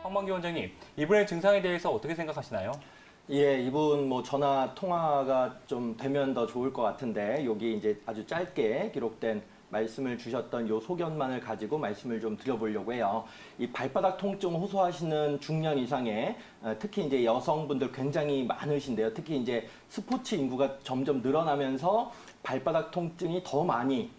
황만기 원장님, 이분의 증상에 대해서 어떻게 생각하시나요? 예, 이분 뭐 전화 통화가 좀 되면 더 좋을 것 같은데 여기 이제 아주 짧게 기록된 말씀을 주셨던 요 소견만을 가지고 말씀을 좀 드려보려고 해요. 이 발바닥 통증 호소하시는 중년 이상의 특히 이제 여성분들 굉장히 많으신데요. 특히 이제 스포츠 인구가 점점 늘어나면서 발바닥 통증이 더 많이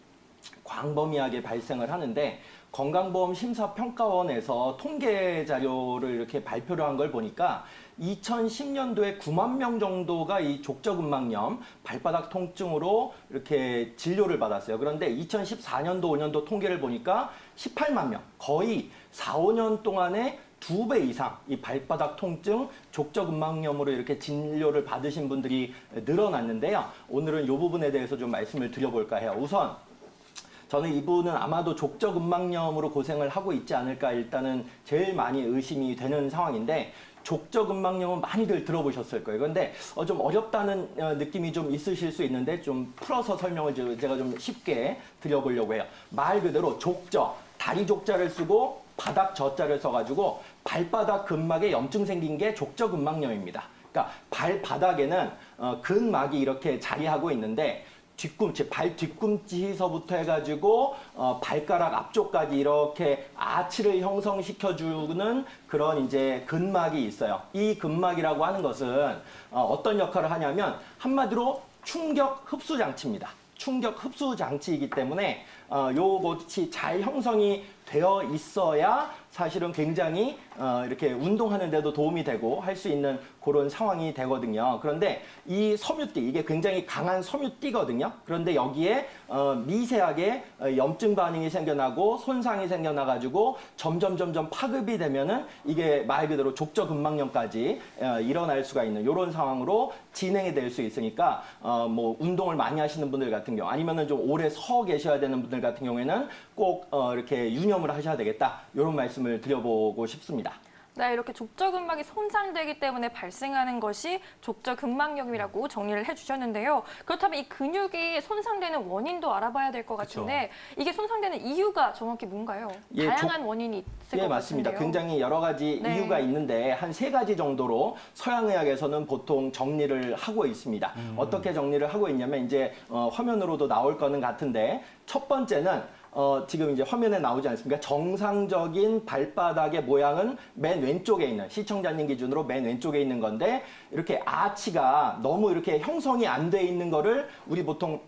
광범위하게 발생을 하는데 건강보험 심사평가원에서 통계 자료를 이렇게 발표를 한 걸 보니까 2010년도에 9만 명 정도가 이 족저근막염, 발바닥 통증으로 이렇게 진료를 받았어요. 그런데 2014년도, 5년도 통계를 보니까 18만 명, 거의 4, 5년 동안에 2배 이상 이 발바닥 통증, 족저근막염으로 이렇게 진료를 받으신 분들이 늘어났는데요. 오늘은 이 부분에 대해서 좀 말씀을 드려볼까 해요. 우선 저는 이분은 아마도 족저근막염으로 고생을 하고 있지 않을까 일단은 제일 많이 의심이 되는 상황인데 족저근막염은 많이들 들어보셨을 거예요. 그런데 좀 어렵다는 느낌이 좀 있으실 수 있는데 좀 풀어서 설명을 제가 좀 쉽게 드려보려고 해요. 말 그대로 족저, 다리 족자를 쓰고 바닥 저자를 써가지고 발바닥 근막에 염증 생긴 게 족저근막염입니다. 그러니까 발바닥에는 근막이 이렇게 자리하고 있는데 뒤꿈치, 발 뒤꿈치서부터 해가지고 발가락 앞쪽까지 이렇게 아치를 형성시켜주는 그런 이제 근막이 있어요. 이 근막이라고 하는 것은 어떤 역할을 하냐면 한마디로 충격 흡수 장치입니다. 충격 흡수 장치이기 때문에 요것이 잘 형성이 되어 있어야 사실은 굉장히 이렇게 운동하는 데도 도움이 되고 할 수 있는 그런 상황이 되거든요. 그런데 이 섬유띠, 이게 굉장히 강한 섬유띠거든요. 그런데 여기에 미세하게 염증 반응이 생겨나고 손상이 생겨나가지고 점점 파급이 되면은 이게 말 그대로 족저근막염까지 일어날 수가 있는 이런 상황으로 진행이 될 수 있으니까 뭐 운동을 많이 하시는 분들 같은 경우 아니면은 좀 오래 서 계셔야 되는 분들 같은 경우에는 꼭 이렇게 유념을 하셔야 되겠다. 이런 말씀을 드려보고 싶습니다. 네, 이렇게 족저근막이 손상되기 때문에 발생하는 것이 족저근막염이라고 정리를 해주셨는데요. 그렇다면 이 근육이 손상되는 원인도 알아봐야 될 것 같은데 이게 손상되는 이유가 정확히 뭔가요? 예, 다양한 원인이 있을 것 맞습니다. 같은데요. 굉장히 여러 가지 네. 이유가 있는데 한 3가지 정도로 서양의학에서는 보통 정리를 하고 있습니다. 어떻게 정리를 하고 있냐면 이제 화면으로도 나올 거는 같은데 첫 번째는 지금 이제 화면에 나오지 않습니까? 정상적인 발바닥의 모양은 맨 왼쪽에 있는, 시청자님 기준으로 맨 왼쪽에 있는 건데, 이렇게 아치가 너무 이렇게 형성이 안 돼 있는 거를 우리 보통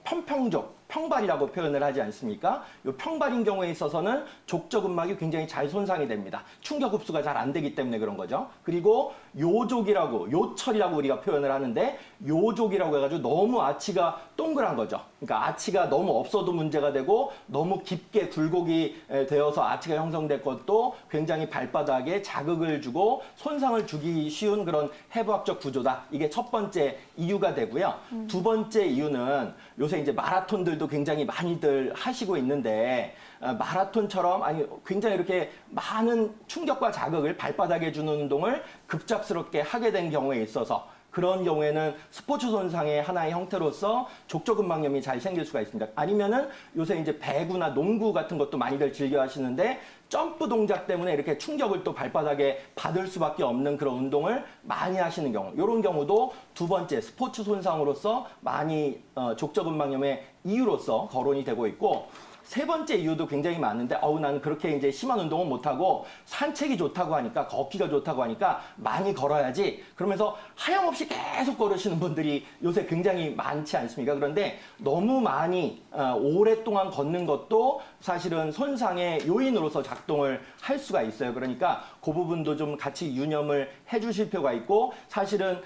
평발이라고 표현을 하지 않습니까? 이 평발인 경우에 있어서는 족저근막이 굉장히 잘 손상이 됩니다. 충격 흡수가 잘 안 되기 때문에 그런 거죠. 그리고 요족이라고, 요철이라고 우리가 표현을 하는데 요족이라고 해가지고 너무 아치가 동그란 거죠. 그러니까 아치가 너무 없어도 문제가 되고 너무 깊게 굴곡이 되어서 아치가 형성될 것도 굉장히 발바닥에 자극을 주고 손상을 주기 쉬운 그런 해부학적 구조다. 이게 첫 번째 이유가 되고요. 두 번째 이유는 요새 이제 마라톤들도 굉장히 많이들 하시고 있는데 마라톤처럼 아니 굉장히 이렇게 많은 충격과 자극을 발바닥에 주는 운동을 급작스럽게 하게 된 경우에 있어서 그런 경우에는 스포츠 손상의 하나의 형태로서 족저근막염이 잘 생길 수가 있습니다. 아니면은 요새 이제 배구나 농구 같은 것도 많이들 즐겨 하시는데 점프 동작 때문에 이렇게 충격을 또 발바닥에 받을 수밖에 없는 그런 운동을 많이 하시는 경우, 이런 경우도 두 번째 스포츠 손상으로서 많이 족저근막염의 이유로서 거론이 되고 있고, 세 번째 이유도 굉장히 많은데 나는 그렇게 이제 심한 운동은 못하고 산책이 좋다고 하니까 걷기가 좋다고 하니까 많이 걸어야지 그러면서 하염없이 계속 걸으시는 분들이 요새 굉장히 많지 않습니까? 그런데 너무 많이 오랫동안 걷는 것도 사실은 손상의 요인으로서 작동을 할 수가 있어요. 그러니까 그 부분도 좀 같이 유념을 해주실 필요가 있고, 사실은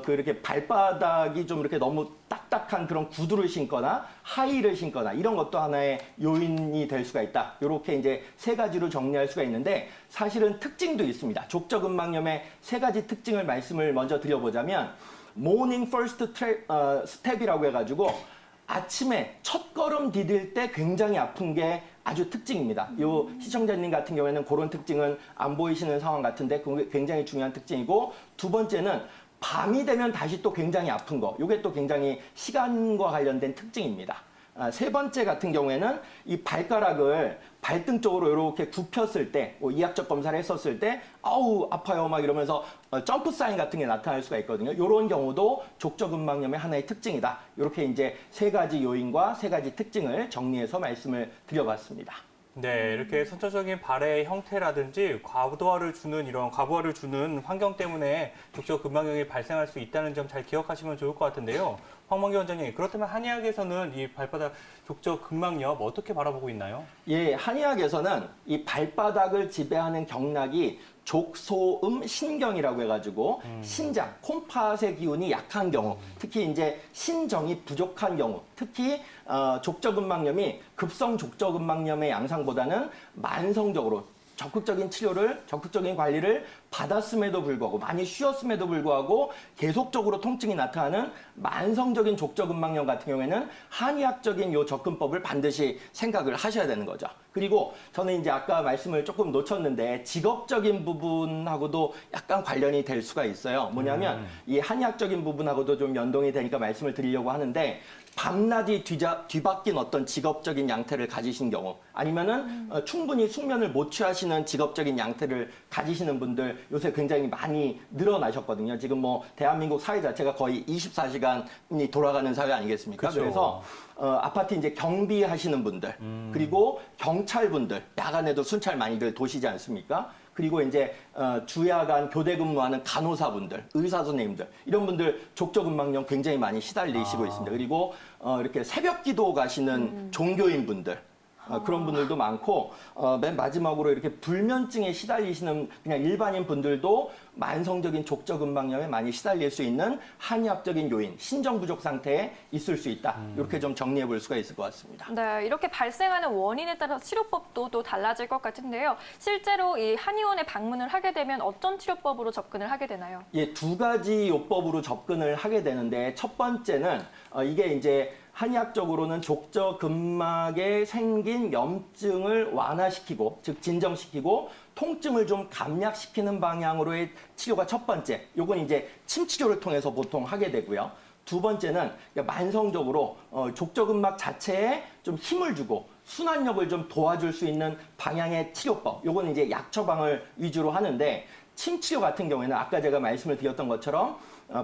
이렇게 발바닥이 좀 이렇게 너무 딱딱한 그런 구두를 신거나 하이를 신거나 이런 것도 하나의 요인이 될 수가 있다. 이렇게 이제 3가지로 정리할 수가 있는데 사실은 특징도 있습니다. 족저근막염의 3가지 특징을 말씀을 먼저 드려보자면 morning first step이라고 해가지고 아침에 첫 걸음 디딜 때 굉장히 아픈 게 아주 특징입니다. 요 시청자님 같은 경우에는 그런 특징은 안 보이시는 상황 같은데 그게 굉장히 중요한 특징이고, 두 번째는 밤이 되면 다시 또 굉장히 아픈 거. 이게 또 굉장히 시간과 관련된 특징입니다. 세 번째 같은 경우에는 이 발가락을 발등 쪽으로 이렇게 굽혔을 때, 이학적 검사를 했었을 때, 아우 아파요 막 이러면서 점프 사인 같은 게 나타날 수가 있거든요. 이런 경우도 족저근막염의 하나의 특징이다. 이렇게 이제 세 가지 요인과 세 가지 특징을 정리해서 말씀을 드려봤습니다. 네, 이렇게 선천적인 발의 형태라든지 과부하를 주는 환경 때문에 족저근막염이 발생할 수 있다는 점 잘 기억하시면 좋을 것 같은데요. 황만기 원장님, 그렇다면 한의학에서는 이 발바닥 족저근막염 어떻게 바라보고 있나요? 예, 한의학에서는 이 발바닥을 지배하는 경락이 족소음 신경이라고 해가지고 신장, 콩팥의 기운이 약한 경우, 특히 이제 신정이 부족한 경우, 특히 족저근막염이 급성 족저근막염의 양상보다는 만성적으로 적극적인 치료를, 적극적인 관리를 받았음에도 불구하고, 많이 쉬었음에도 불구하고 계속적으로 통증이 나타나는 만성적인 족저근막염 같은 경우에는 한의학적인 요 접근법을 반드시 생각을 하셔야 되는 거죠. 그리고 저는 이제 아까 말씀을 조금 놓쳤는데 직업적인 부분하고도 약간 관련이 될 수가 있어요. 뭐냐면 이 한의학적인 부분하고도 좀 연동이 되니까 말씀을 드리려고 하는데, 밤낮이 뒤바뀐 어떤 직업적인 양태를 가지신 경우, 아니면은 충분히 숙면을 못 취하시는 직업적인 양태를 가지시는 분들 요새 굉장히 많이 늘어나셨거든요. 지금 뭐 대한민국 사회 자체가 거의 24시간이 돌아가는 사회 아니겠습니까? 그쵸. 그래서 아파트 이제 경비하시는 분들, 그리고 경찰분들, 야간에도 순찰 많이들 도시지 않습니까? 그리고 이제 주야간 교대 근무하는 간호사분들, 의사 선생님들, 이런 분들 족저근막염 굉장히 많이 시달리시고 있습니다. 그리고 이렇게 새벽 기도 가시는 종교인분들, 그런 분들도 많고, 맨 마지막으로 이렇게 불면증에 시달리시는 그냥 일반인 분들도 만성적인 족저근막염에 많이 시달릴 수 있는 한의학적인 요인, 신정 부족 상태에 있을 수 있다. 이렇게 좀 정리해 볼 수가 있을 것 같습니다. 네, 이렇게 발생하는 원인에 따라서 치료법도 또 달라질 것 같은데요. 실제로 이 한의원에 방문을 하게 되면 어떤 치료법으로 접근을 하게 되나요? 예, 두 가지 요법으로 접근을 하게 되는데, 첫 번째는 이게 이제 한의학적으로는 족저근막에 생긴 염증을 완화시키고, 즉 진정시키고 통증을 좀 감약시키는 방향으로의 치료가 첫 번째. 요건 이제 침 치료를 통해서 보통 하게 되고요. 두 번째는 만성적으로 족저근막 자체에 좀 힘을 주고 순환력을 좀 도와줄 수 있는 방향의 치료법. 요건 이제 약 처방을 위주로 하는데, 침 치료 같은 경우에는 아까 제가 말씀을 드렸던 것처럼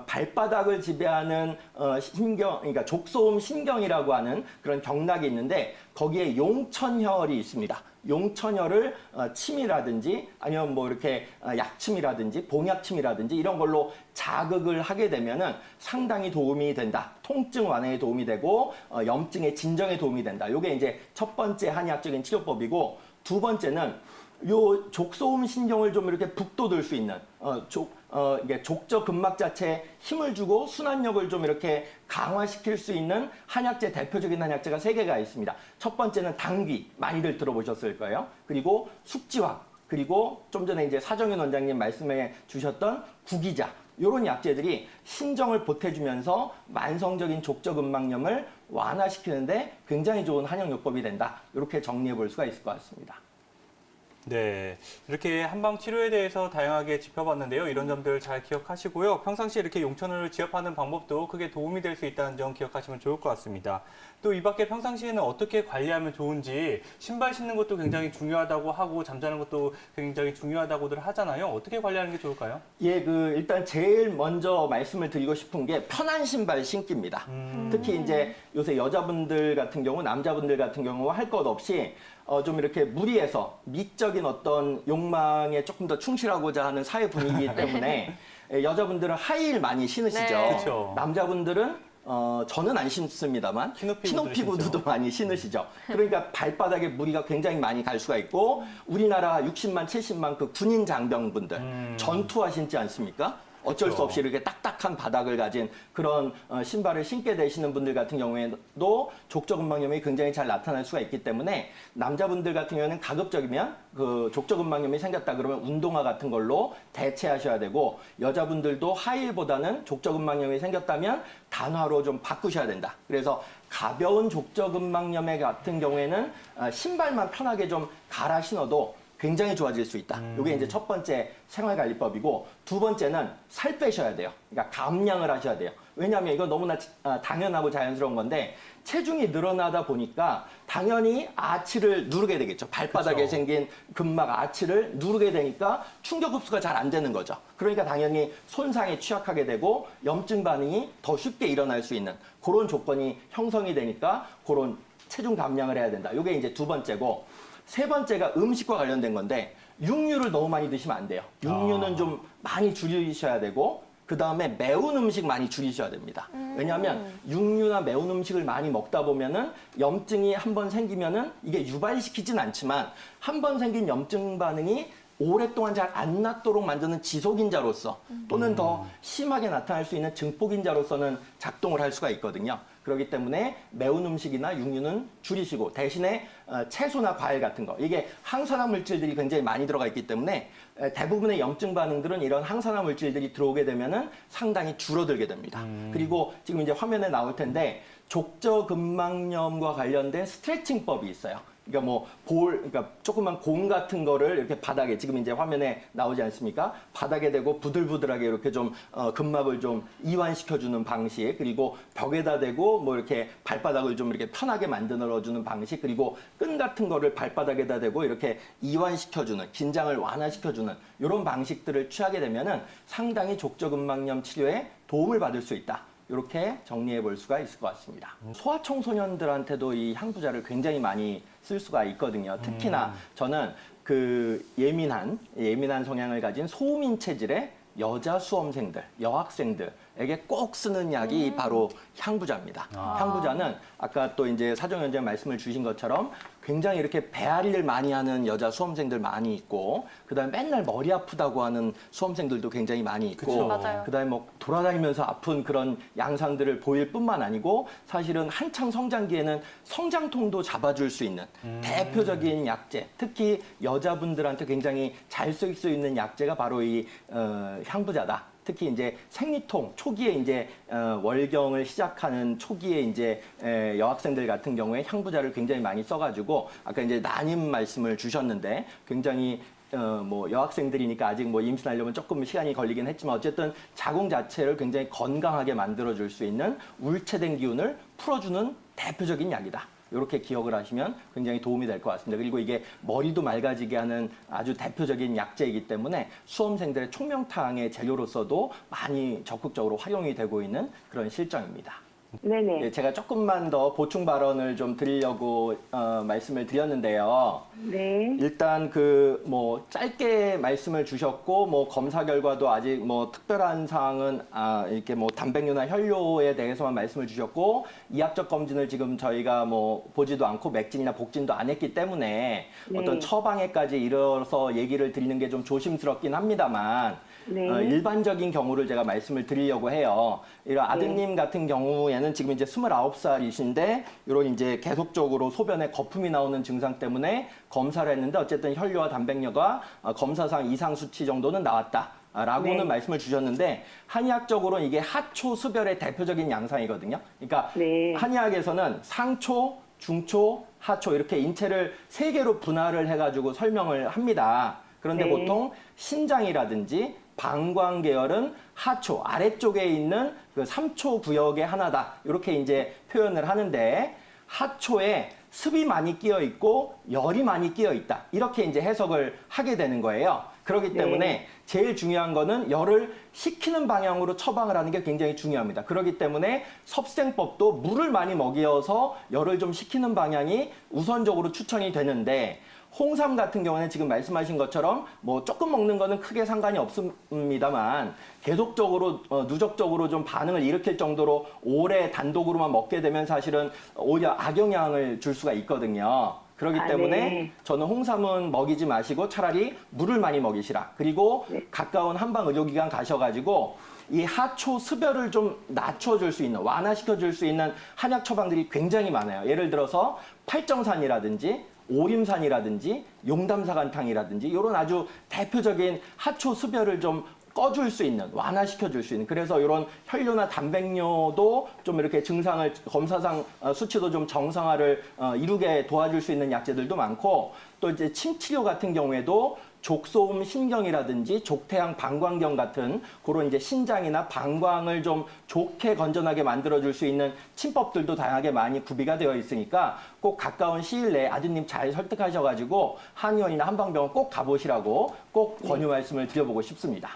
발바닥을 지배하는 신경, 그러니까 족소음 신경이라고 하는 그런 경락이 있는데, 거기에 용천혈이 있습니다. 용천혈을 침이라든지 아니면 뭐 이렇게 약침이라든지 봉약침이라든지 이런 걸로 자극을 하게 되면은 상당히 도움이 된다. 통증 완화에 도움이 되고 염증의 진정에 도움이 된다. 요게 이제 첫 번째 한의학적인 치료법이고, 두 번째는 요 족소음 신경을 좀 이렇게 북돋을 수 있는 이게 족저근막 자체에 힘을 주고 순환력을 좀 이렇게 강화시킬 수 있는 한약재, 대표적인 한약재가 세 개가 있습니다. 첫 번째는 당귀, 많이들 들어보셨을 거예요. 그리고 숙지황, 그리고 좀 전에 이제 사정윤 원장님 말씀해 주셨던 구기자, 이런 약재들이 신정을 보태주면서 만성적인 족저근막염을 완화시키는데 굉장히 좋은 한약요법이 된다. 이렇게 정리해 볼 수가 있을 것 같습니다. 네, 이렇게 한방 치료에 대해서 다양하게 짚어봤는데요. 이런 점들 잘 기억하시고요. 평상시에 이렇게 용천을 지압하는 방법도 크게 도움이 될 수 있다는 점 기억하시면 좋을 것 같습니다. 또 이 밖에 평상시에는 어떻게 관리하면 좋은지, 신발 신는 것도 굉장히 중요하다고 하고 잠자는 것도 굉장히 중요하다고들 하잖아요. 어떻게 관리하는 게 좋을까요? 예, 일단 제일 먼저 말씀을 드리고 싶은 게 편한 신발 신기입니다. 특히 이제 요새 여자분들 같은 경우, 남자분들 같은 경우 할 것 없이 좀 이렇게 무리해서 미적인 어떤 욕망에 조금 더 충실하고자 하는 사회 분위기이기 때문에 여자분들은 하이힐 많이 신으시죠. 네. 그쵸. 남자분들은 저는 안 신습니다만 키높이 구두도 많이 신으시죠. 그러니까 발바닥에 무리가 굉장히 많이 갈 수가 있고, 우리나라 60만, 70만 그 군인 장병분들 전투하시지 않습니까? 어쩔 수 없이 이렇게 딱딱한 바닥을 가진 그런 신발을 신게 되시는 분들 같은 경우에도 족저근막염이 굉장히 잘 나타날 수가 있기 때문에, 남자분들 같은 경우에는 가급적이면 그 족저근막염이 생겼다 그러면 운동화 같은 걸로 대체하셔야 되고, 여자분들도 하이힐보다는 족저근막염이 생겼다면 단화로 좀 바꾸셔야 된다. 그래서 가벼운 족저근막염 같은 경우에는 신발만 편하게 좀 갈아 신어도 굉장히 좋아질 수 있다. 이게 이제 첫 번째 생활관리법이고, 두 번째는 살 빼셔야 돼요. 그러니까 감량을 하셔야 돼요. 왜냐하면 이건 너무나 당연하고 자연스러운 건데, 체중이 늘어나다 보니까 당연히 아치를 누르게 되겠죠. 발바닥에 그쵸. 생긴 근막 아치를 누르게 되니까 충격 흡수가 잘 안 되는 거죠. 그러니까 당연히 손상에 취약하게 되고 염증 반응이 더 쉽게 일어날 수 있는 그런 조건이 형성이 되니까 그런 체중 감량을 해야 된다. 이게 이제 두 번째고, 세 번째가 음식과 관련된 건데, 육류를 너무 많이 드시면 안 돼요. 육류는 좀 많이 줄이셔야 되고, 그 다음에 매운 음식 많이 줄이셔야 됩니다. 왜냐하면 육류나 매운 음식을 많이 먹다 보면은 염증이 한번 생기면은 이게 유발시키진 않지만 한 번 생긴 염증 반응이 오랫동안 잘 안 낫도록 만드는 지속인자로서 또는 더 심하게 나타날 수 있는 증폭인자로서는 작동을 할 수가 있거든요. 그렇기 때문에 매운 음식이나 육류는 줄이시고 대신에 채소나 과일 같은 거, 이게 항산화 물질들이 굉장히 많이 들어가 있기 때문에 대부분의 염증 반응들은 이런 항산화 물질들이 들어오게 되면은 상당히 줄어들게 됩니다. 그리고 지금 이제 화면에 나올 텐데 족저근막염과 관련된 스트레칭법이 있어요. 그러니까 뭐 그러니까 조그만 공 같은 거를 이렇게 바닥에, 지금 이제 화면에 나오지 않습니까? 바닥에 대고 부들부들하게 이렇게 좀 근막을 좀 이완시켜주는 방식, 그리고 벽에다 대고 뭐 이렇게 발바닥을 좀 이렇게 편하게 만들어주는 방식, 그리고 끈 같은 거를 발바닥에다 대고 이렇게 이완시켜주는, 긴장을 완화시켜주는 이런 방식들을 취하게 되면은 상당히 족저근막염 치료에 도움을 받을 수 있다. 이렇게 정리해 볼 수가 있을 것 같습니다. 소아청소년들한테도 이 향부자를 굉장히 많이 쓸 수가 있거든요. 특히나 저는 그 예민한 성향을 가진 소음인 체질의 여자 수험생들, 여학생들에게 꼭 쓰는 약이 바로 향부자입니다. 향부자는 아까 또 이제 사정연장 말씀을 주신 것처럼 굉장히 이렇게 배앓이를 많이 하는 여자 수험생들 많이 있고, 그다음에 맨날 머리 아프다고 하는 수험생들도 굉장히 많이 있고, 그쵸. 맞아요. 그다음에 뭐 돌아다니면서 아픈 그런 양상들을 보일 뿐만 아니고, 사실은 한창 성장기에는 성장통도 잡아줄 수 있는 대표적인 약제, 특히 여자분들한테 굉장히 잘 쓸 수 있는 약제가 바로 이 향부자다. 특히 이제 생리통 초기에 이제 월경을 시작하는 초기에 이제 여학생들 같은 경우에 향부자를 굉장히 많이 써가지고, 아까 이제 난임 말씀을 주셨는데 굉장히 뭐 여학생들이니까 아직 뭐 임신하려면 조금 시간이 걸리긴 했지만 어쨌든 자궁 자체를 굉장히 건강하게 만들어줄 수 있는 울체된 기운을 풀어주는 대표적인 약이다. 이렇게 기억을 하시면 굉장히 도움이 될 것 같습니다. 그리고 이게 머리도 맑아지게 하는 아주 대표적인 약제이기 때문에 수험생들의 총명탕의 재료로서도 많이 적극적으로 활용이 되고 있는 그런 실정입니다. 네네. 예, 제가 조금만 더 보충 발언을 좀 드리려고 말씀을 드렸는데요. 네. 일단 그 뭐 짧게 말씀을 주셨고, 뭐 검사 결과도 아직 뭐 특별한 사항은 이렇게 뭐 단백뇨나 혈뇨에 대해서만 말씀을 주셨고, 이학적 검진을 지금 저희가 뭐 보지도 않고 맥진이나 복진도 안 했기 때문에 네. 어떤 처방에까지 이르러서 얘기를 드리는 게 좀 조심스럽긴 합니다만, 네. 일반적인 경우를 제가 말씀을 드리려고 해요. 이런 아드님 같은 경우에는 지금 이제 29살이신데, 이런 이제 계속적으로 소변에 거품이 나오는 증상 때문에 검사를 했는데, 어쨌든 혈뇨와 단백뇨가 검사상 이상 수치 정도는 나왔다. 라고는 네. 말씀을 주셨는데, 한의학적으로는 이게 하초 수별의 대표적인 양상이거든요. 그러니까 네. 한의학에서는 상초, 중초, 하초 이렇게 인체를 세 개로 분할을 해가지고 설명을 합니다. 그런데 네. 보통 신장이라든지 방광 계열은 하초 아래쪽에 있는 그 3초 구역의 하나다. 이렇게 이제 표현을 하는데, 하초에 습이 많이 끼어 있고 열이 많이 끼어 있다. 이렇게 이제 해석을 하게 되는 거예요. 그렇기 때문에 네. 제일 중요한 거는 열을 식히는 방향으로 처방을 하는 게 굉장히 중요합니다. 그렇기 때문에 섭생법도 물을 많이 먹여서 열을 좀 식히는 방향이 우선적으로 추천이 되는데, 홍삼 같은 경우는 지금 말씀하신 것처럼 뭐 조금 먹는 거는 크게 상관이 없습니다만, 계속적으로 누적적으로 좀 반응을 일으킬 정도로 오래 단독으로만 먹게 되면 사실은 오히려 악영향을 줄 수가 있거든요. 그렇기 때문에 네. 저는 홍삼은 먹이지 마시고 차라리 물을 많이 먹이시라. 그리고 네. 가까운 한방 의료기관 가셔가지고 이 하초 습열을 좀 낮춰줄 수 있는, 완화시켜줄 수 있는 한약 처방들이 굉장히 많아요. 예를 들어서 팔정산이라든지 오림산이라든지 용담사간탕이라든지 이런 아주 대표적인 하초 습열을 좀 꺼줄 수 있는, 완화시켜줄 수 있는, 그래서 이런 혈뇨나 단백뇨도 좀 이렇게 증상을 검사상 수치도 좀 정상화를 이루게 도와줄 수 있는 약제들도 많고, 또 이제 침 치료 같은 경우에도 족소음 신경이라든지 족태양 방광경 같은 그런 이제 신장이나 방광을 좀 좋게 건전하게 만들어줄 수 있는 침법들도 다양하게 많이 구비가 되어 있으니까 꼭 가까운 시일 내에 아드님 잘 설득하셔가지고 한의원이나 한방병원 꼭 가보시라고 꼭 권유 말씀을 드려보고 싶습니다.